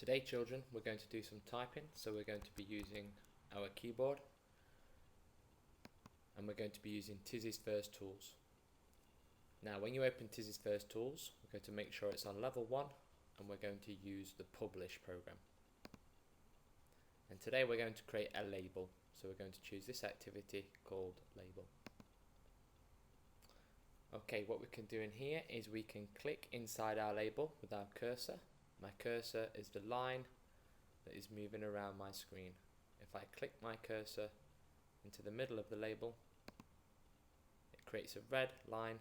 Today, children, we're going to do some typing, so we're going to be using our keyboard and we're going to be using Tizzy's First Tools. Now, when you open Tizzy's First Tools, we're going to make sure it's on level 1 and we're going to use the Publish program. And today we're going to create a label, so we're going to choose this activity called Label. Okay, what we can do in here is we can click inside our label with our cursor. My cursor is the line that is moving around my screen. If I click my cursor into the middle of the label, it creates a red line,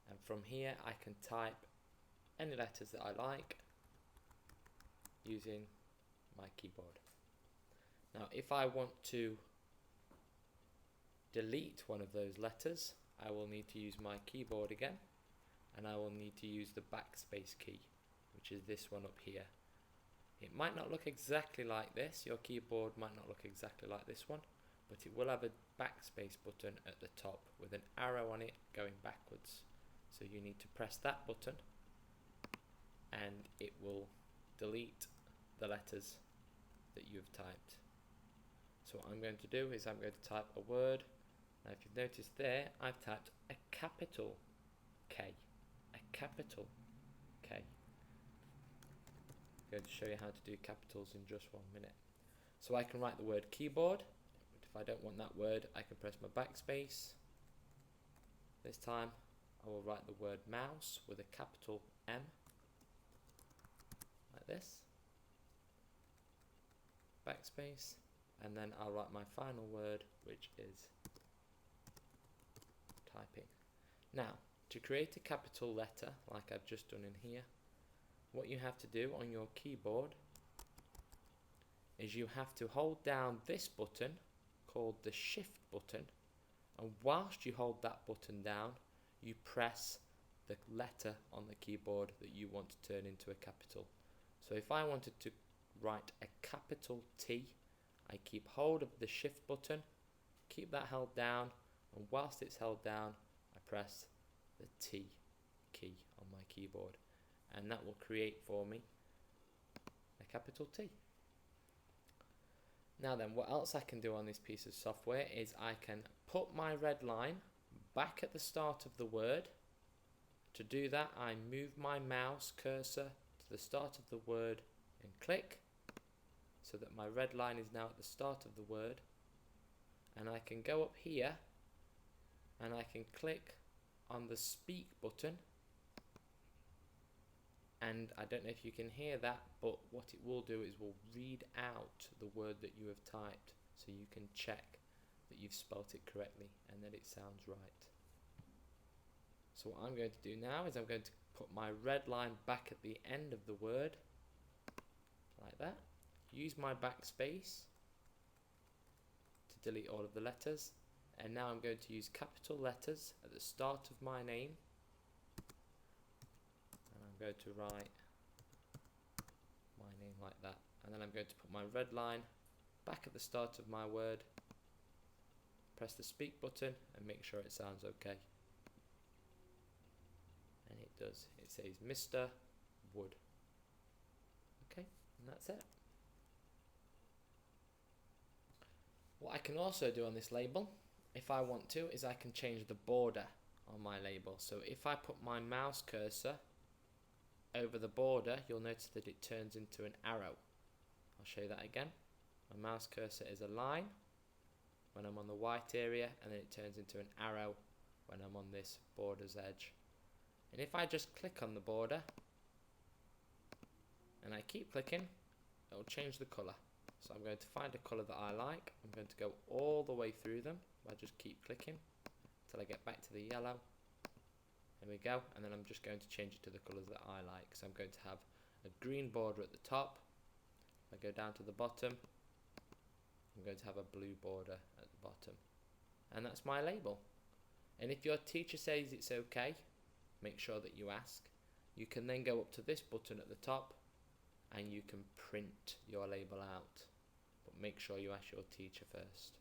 and from here I can type any letters that I like using my keyboard. Now, if I want to delete one of those letters, I will need to use my keyboard again, and I will need to use the backspace key, which is this one up here. It might not look exactly like this, your keyboard might not look exactly like this one, but it will have a backspace button at the top with an arrow on it going backwards. So you need to press that button and it will delete the letters that you've typed. So what I'm going to do is I'm going to type a word. Now, if you've noticed there, I've typed a capital K. A capital K. I'm going to show you how to do capitals in just 1 minute. So I can write the word keyboard, but if I don't want that word, I can press my backspace. This time I will write the word mouse with a capital M, like this. Backspace, and then I'll write my final word, which is typing. Now, to create a capital letter, like I've just done in here, what you have to do on your keyboard is you have to hold down this button called the Shift button, and whilst you hold that button down, you press the letter on the keyboard that you want to turn into a capital. So if I wanted to write a capital T, I keep hold of the Shift button, keep that held down, and whilst it's held down, I press the T key on my keyboard, and that will create for me a capital T. Now then, what else I can do on this piece of software is I can put my red line back at the start of the word. To do that, I move my mouse cursor to the start of the word and click, so that my red line is now at the start of the word, and I can go up here and I can click on the speak button, and I don't know if you can hear that, but what it will do is will read out the word that you have typed, so you can check that you've spelt it correctly and that it sounds right. So what I'm going to do now is I'm going to put my red line back at the end of the word, like that. Use my backspace to delete all of the letters, and now I'm going to use capital letters at the start of my name, and I'm going to write my name like that, and then I'm going to put my red line back at the start of my word, press the speak button and make sure it sounds okay, and it does. It says Mr. Wood. Okay, and that's it. What I can also do on this label, if I want to, is I can change the border on my label. So if I put my mouse cursor over the border, you'll notice that it turns into an arrow. I'll show you that again. My mouse cursor is a line when I'm on the white area, and then it turns into an arrow when I'm on this border's edge. And if I just click on the border and I keep clicking, it'll change the colour. So I'm going to find a colour that I like. I'm going to go all the way through them. I just keep clicking until I get back to the yellow. There we go. And then I'm just going to change it to the colours that I like. So I'm going to have a green border at the top. If I go down to the bottom, I'm going to have a blue border at the bottom. And that's my label. And if your teacher says it's okay, make sure that you ask. You can then go up to this button at the top and you can print your label out, but make sure you ask your teacher first.